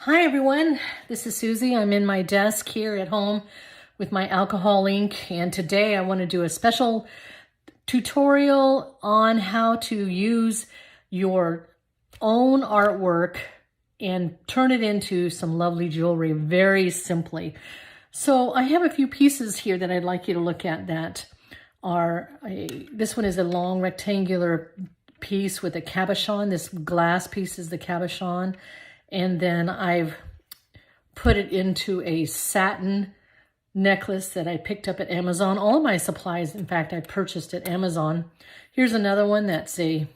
Hi everyone, this is Susie. I'm in my desk here at home with my alcohol ink, and today I want to do a special tutorial on how to use your own artwork and turn it into some lovely jewelry very simply. So I have a few pieces here that I'd like you to look at that are, this one is a long rectangular piece with a cabochon. This glass piece is the cabochon. And then I've put it into a satin necklace that I picked up at Amazon. All of my supplies, in fact, I purchased at Amazon. Here's another one that's a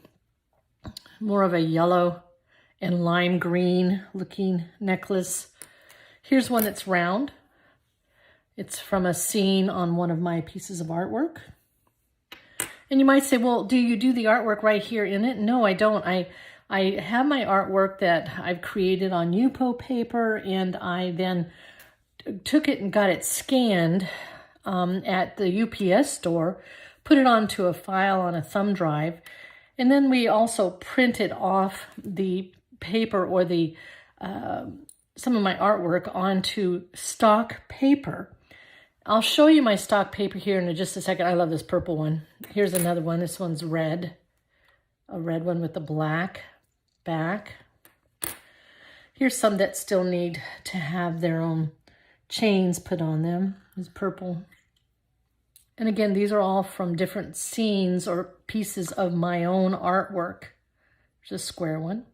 more of a yellow and lime green looking necklace. Here's one that's round. It's from a scene on one of my pieces of artwork. And you might say, well, do you do the artwork right here in it? No, I don't. I have my artwork that I've created on Yupo paper, and I then took it and got it scanned at the UPS store, put it onto a file on a thumb drive, and then we also printed off the paper or the some of my artwork onto stock paper. I'll show you my stock paper here in just a second. I love this purple one. Here's another one. This one's red, a red one with the black back. Here's some that still need to have their own chains put on them. It's purple. And again, these are all from different scenes or pieces of my own artwork. There's a square one.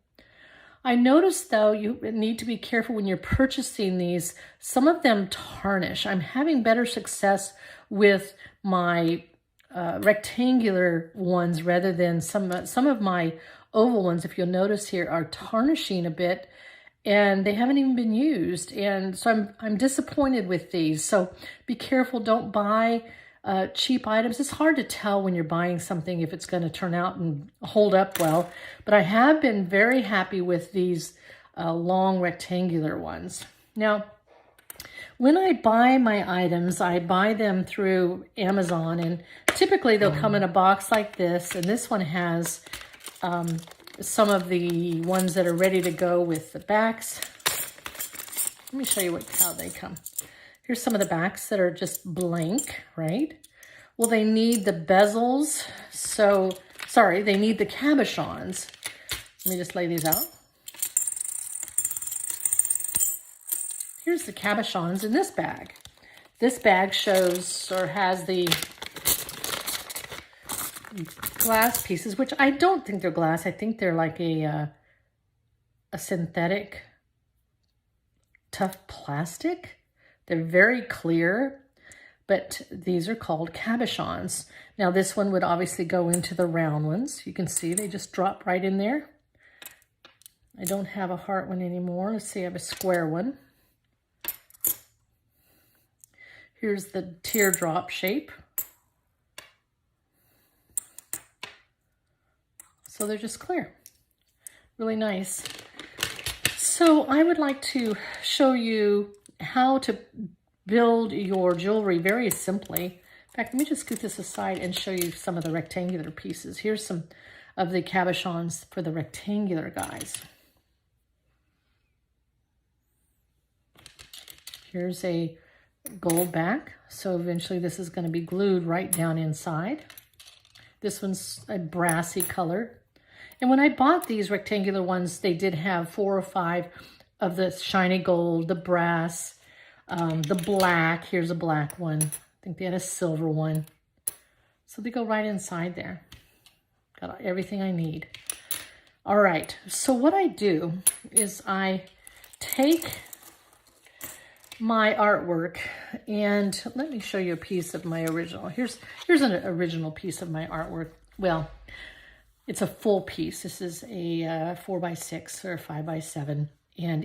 I noticed though, you need to be careful when you're purchasing these. Some of them tarnish. I'm having better success with my rectangular ones rather than some of my oval ones, if you'll notice here, are tarnishing a bit and they haven't even been used. And so I'm disappointed with these. So be careful, don't buy cheap items. It's hard to tell when you're buying something if it's going to turn out and hold up well. But I have been very happy with these long rectangular ones. Now, when I buy my items, I buy them through Amazon, and typically they'll come in a box like this, and this one has some of the ones that are ready to go with the backs. Let me show you how they come. Here's some of the backs that are just blank, right? Well, they need the bezels. So, sorry, they need the cabochons. Let me just lay these out. Here's the cabochons in this bag. This bag shows or has the glass pieces, which I don't think they're glass. I think they're like a synthetic tough plastic. They're very clear, but these are called cabochons. Now this one would obviously go into the round ones. You can see they just drop right in there. I don't have a heart one anymore. Let's see, I have a square one. Here's the teardrop shape. So they're just clear. Really nice. So I would like to show you how to build your jewelry very simply. In fact, let me just scoot this aside and show you some of the rectangular pieces. Here's some of the cabochons for the rectangular guys. Here's a gold back. So eventually this is going to be glued right down inside. This one's a brassy color. And when I bought these rectangular ones, they did have 4 or 5 of the shiny gold, the brass, the black. Here's a black one. I think they had a silver one. So they go right inside there. Got everything I need. All right, so what I do is I take my artwork, and let me show you a piece of my original. Here's an original piece of my artwork. Well, it's a full piece. This is a 4x6 or 5x7, and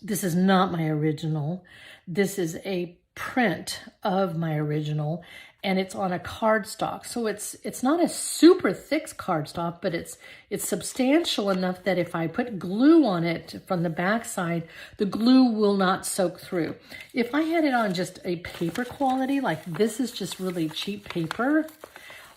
this is not my original. This is a print of my original, and it's on a cardstock. So it's not a super thick cardstock, but it's substantial enough that if I put glue on it from the back side, the glue will not soak through. If I had it on just a paper quality, like this is just really cheap paper,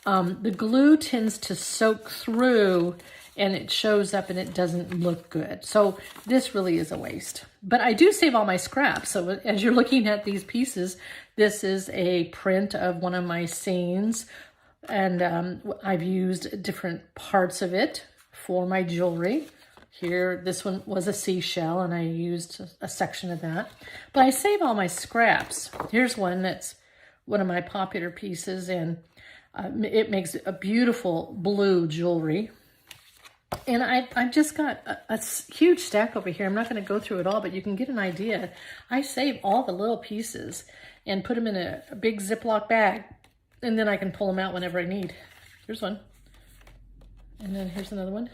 the glue tends to soak through and it shows up and it doesn't look good. So this really is a waste. But I do save all my scraps. So as you're looking at these pieces, this is a print of one of my scenes, and I've used different parts of it for my jewelry. Here, this one was a seashell, and I used a section of that. But I save all my scraps. Here's one that's one of my popular pieces, and it makes a beautiful blue jewelry. And I've just got a huge stack over here. I'm not going to go through it all, but you can get an idea. I save all the little pieces and put them in a big Ziploc bag, and then I can pull them out whenever I need. Here's one. And then here's another one.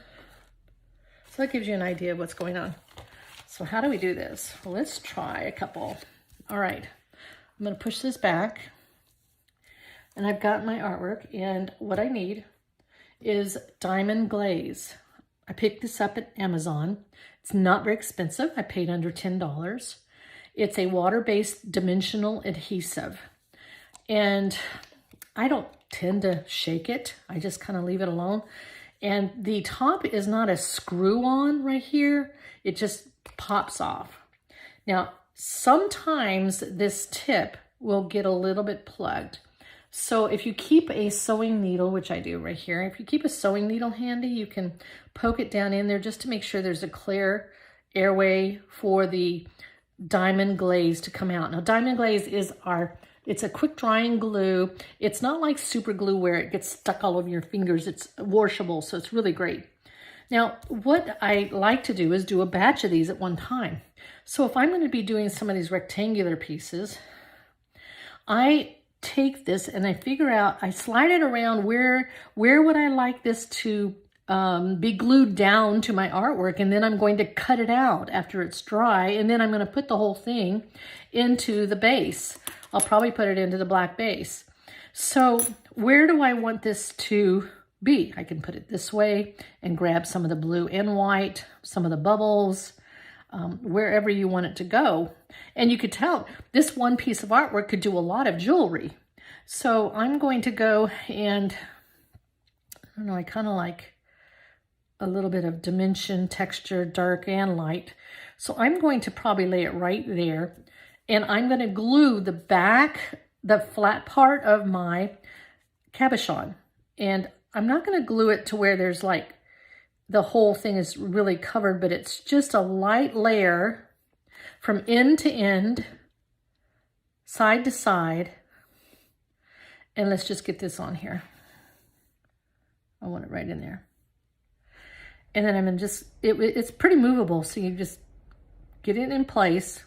So that gives you an idea of what's going on. So how do we do this? Well, let's try a couple. All right. I'm going to push this back. And I've got my artwork. And what I need is diamond glaze. I picked this up at Amazon. It's not very expensive. I paid under $10. It's a water-based dimensional adhesive. And I don't tend to shake it. I just kind of leave it alone. And the top is not a screw-on right here. It just pops off. Now, sometimes this tip will get a little bit plugged. So if you keep a sewing needle, which I do right here, if you keep a sewing needle handy, you can poke it down in there just to make sure there's a clear airway for the diamond glaze to come out. Now, diamond glaze is it's a quick drying glue. It's not like super glue where it gets stuck all over your fingers. It's washable, so it's really great. Now, what I like to do is do a batch of these at one time. So if I'm going to be doing some of these rectangular pieces, I take this and I figure out, I slide it around where would I like this to be glued down to my artwork, and then I'm going to cut it out after it's dry, and then I'm going to put the whole thing into the base. I'll probably put it into the black base. So where do I want this to be? I can put it this way and grab some of the blue and white, some of the bubbles, wherever you want it to go. And you could tell this one piece of artwork could do a lot of jewelry. So I'm going to go and, I don't know, I kind of like a little bit of dimension, texture, dark and light. So I'm going to probably lay it right there. And I'm going to glue the back, the flat part of my cabochon. And I'm not going to glue it to where there's like the whole thing is really covered, but it's just a light layer from end to end, side to side. And let's just get this on here. I want it right in there. And then I'm going to just, it's pretty movable, so you just get it in place.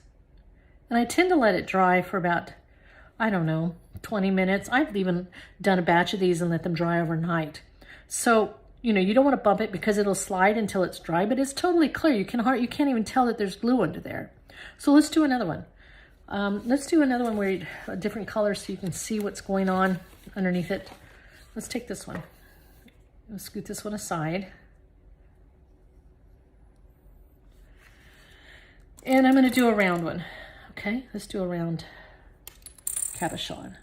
And I tend to let it dry for about, I don't know, 20 minutes. I've even done a batch of these and let them dry overnight. So, you know, you don't want to bump it because it'll slide until it's dry, but it's totally clear. You can't even tell that there's glue under there. So let's do another one. Let's do another one where a different color so you can see what's going on underneath it. Let's take this one. Let's scoot this one aside. And I'm going to do a round one. Okay, let's do a round cabochon.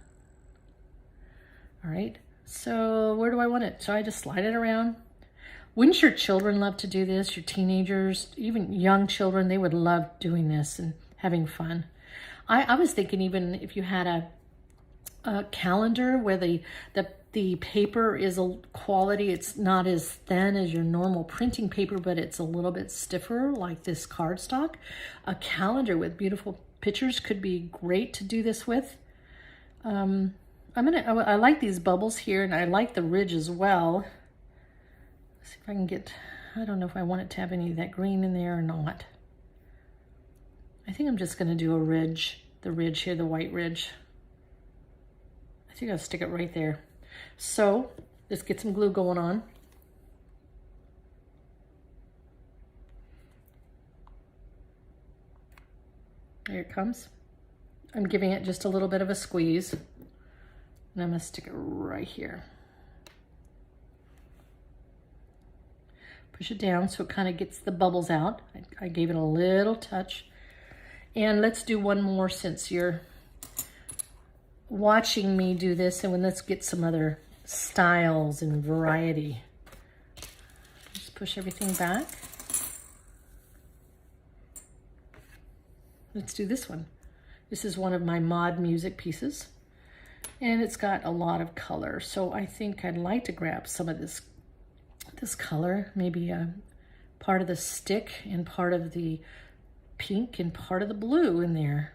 All right, so where do I want it? So I just slide it around. Wouldn't your children love to do this? Your teenagers, even young children, they would love doing this and having fun. I was thinking even if you had a calendar where the paper is a quality, it's not as thin as your normal printing paper, but it's a little bit stiffer like this cardstock. A calendar with beautiful pictures could be great to do this with. I like these bubbles here, and I like the ridge as well. Let's see if I can get, I don't know if I want it to have any of that green in there or not. I think I'm just going to do a ridge, the ridge here, the white ridge. I think I'll stick it right there. So let's get some glue going on. There it comes. I'm giving it just a little bit of a squeeze, and I'm going to stick it right here. Push it down so it kind of gets the bubbles out. I gave it a little touch. And let's do one more since you're watching me do this, and let's get some other styles and variety. Just push everything back. Let's do this one. This is one of my mod music pieces, and it's got a lot of color. So I think I'd like to grab some of this color, maybe part of the stick and part of the pink and part of the blue in there,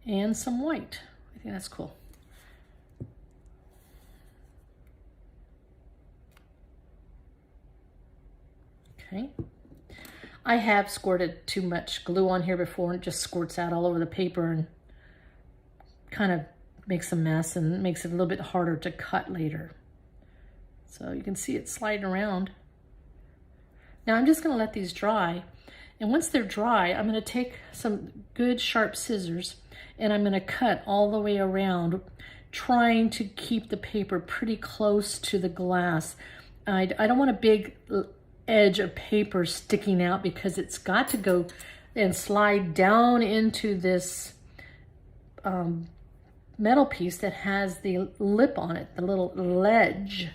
and some white. I think that's cool. Okay. I have squirted too much glue on here before, and it just squirts out all over the paper and kind of makes a mess and makes it a little bit harder to cut later. So you can see it sliding around. Now I'm just going to let these dry, and once they're dry, I'm going to take some good sharp scissors and I'm going to cut all the way around, trying to keep the paper pretty close to the glass. I don't want a big edge of paper sticking out because it's got to go and slide down into this metal piece that has the lip on it, the little ledge.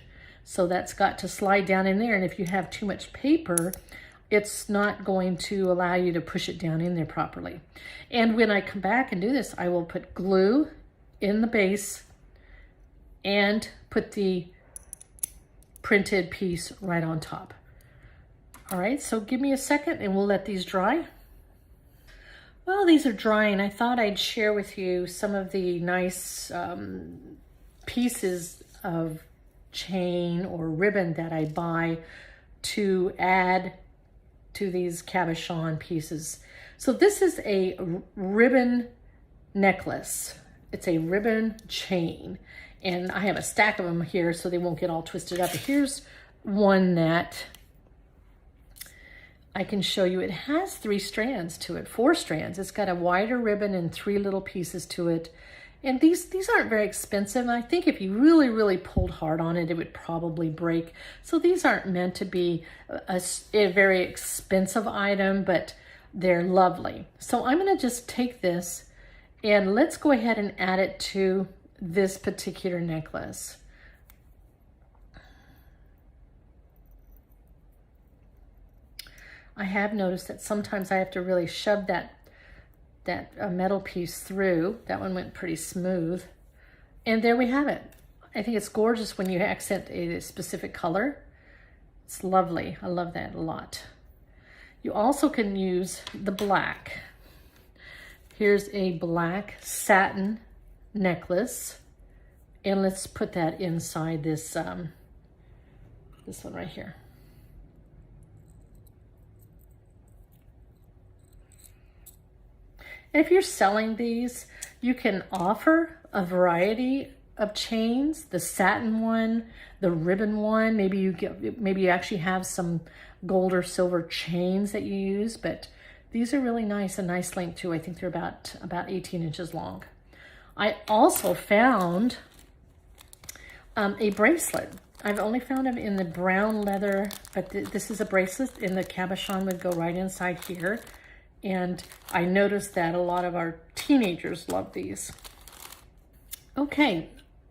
So that's got to slide down in there, and if you have too much paper, it's not going to allow you to push it down in there properly. And when I come back and do this, I will put glue in the base and put the printed piece right on top. All right, so give me a second and we'll let these dry. Well, these are drying. I thought I'd share with you some of the nice pieces of chain or ribbon that I buy to add to these cabochon pieces. So this is a ribbon necklace. It's a ribbon chain, and I have a stack of them here so they won't get all twisted up. Here's one that I can show you. It has 3 strands to it, 4 strands. It's got a wider ribbon and 3 little pieces to it. And these aren't very expensive. I think if you really, really pulled hard on it, it would probably break. So these aren't meant to be a very expensive item, but they're lovely. So I'm gonna just take this and let's go ahead and add it to this particular necklace. I have noticed that sometimes I have to really shove that metal piece through. That one went pretty smooth. And there we have it. I think it's gorgeous when you accent a specific color. It's lovely. I love that a lot. You also can use the black. Here's a black satin necklace. And let's put that inside this, this one right here. If you're selling these, you can offer a variety of chains, the satin one, the ribbon one. Maybe you actually have some gold or silver chains that you use, but these are really nice, a nice length too. I think they're about 18 inches long. I also found a bracelet. I've only found them in the brown leather, but this is a bracelet, and the cabochon would go right inside here. And I noticed that a lot of our teenagers love these. Okay,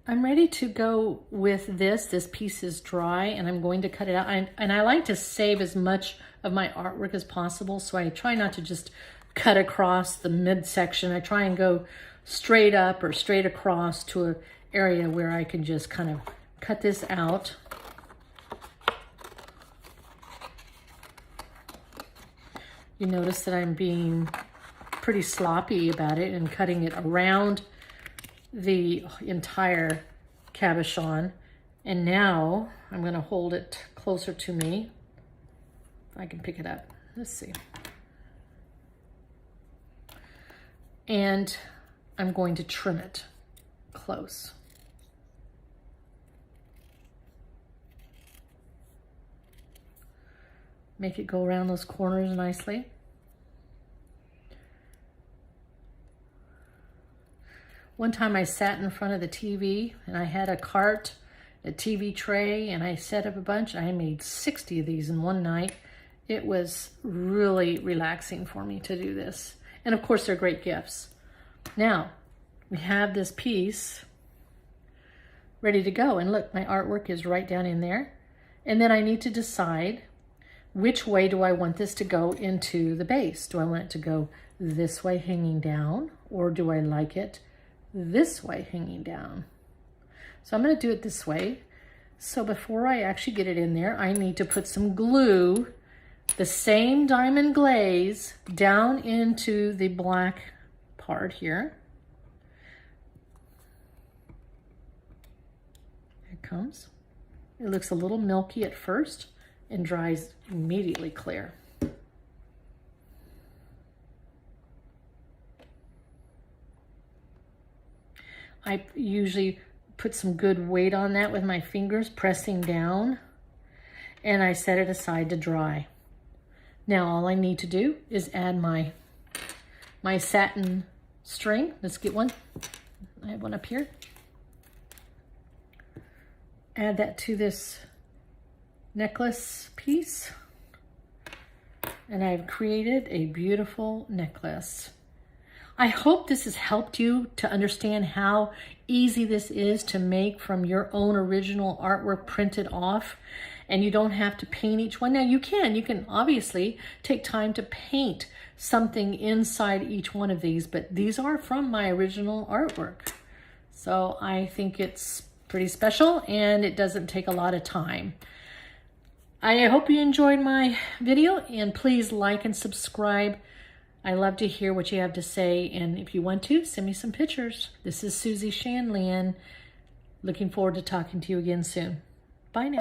I'm ready to go with this. This piece is dry and I'm going to cut it out. And I like to save as much of my artwork as possible, so I try not to just cut across the midsection. I try and go straight up or straight across to an area where I can just kind of cut this out. You notice that I'm being pretty sloppy about it and cutting it around the entire cabochon. And now I'm going to hold it closer to me. I can pick it up. Let's see. And I'm going to trim it close. Make it go around those corners nicely. One time I sat in front of the TV and I had a cart, a TV tray, and I set up a bunch. I made 60 of these in one night. It was really relaxing for me to do this. And of course, they're great gifts. Now, we have this piece ready to go. And look, my artwork is right down in there. And then I need to decide which way do I want this to go into the base. Do I want it to go this way hanging down, or do I like it this way hanging down? So I'm going to do it this way. So before I actually get it in there, I need to put some glue, the same diamond glaze, down into the black part here. Here it comes. It looks a little milky at first and dries immediately clear. I usually put some good weight on that with my fingers, pressing down, and I set it aside to dry. Now all I need to do is add my satin string. Let's get one. I have one up here. Add that to this necklace piece, and I've created a beautiful necklace. I hope this has helped you to understand how easy this is to make from your own original artwork printed off, and you don't have to paint each one. Now you can obviously take time to paint something inside each one of these, but these are from my original artwork. So I think it's pretty special, and it doesn't take a lot of time. I hope you enjoyed my video, and please like and subscribe. I love to hear what you have to say, and if you want to, send me some pictures. This is Susie Shanlian. Looking forward to talking to you again soon. Bye now.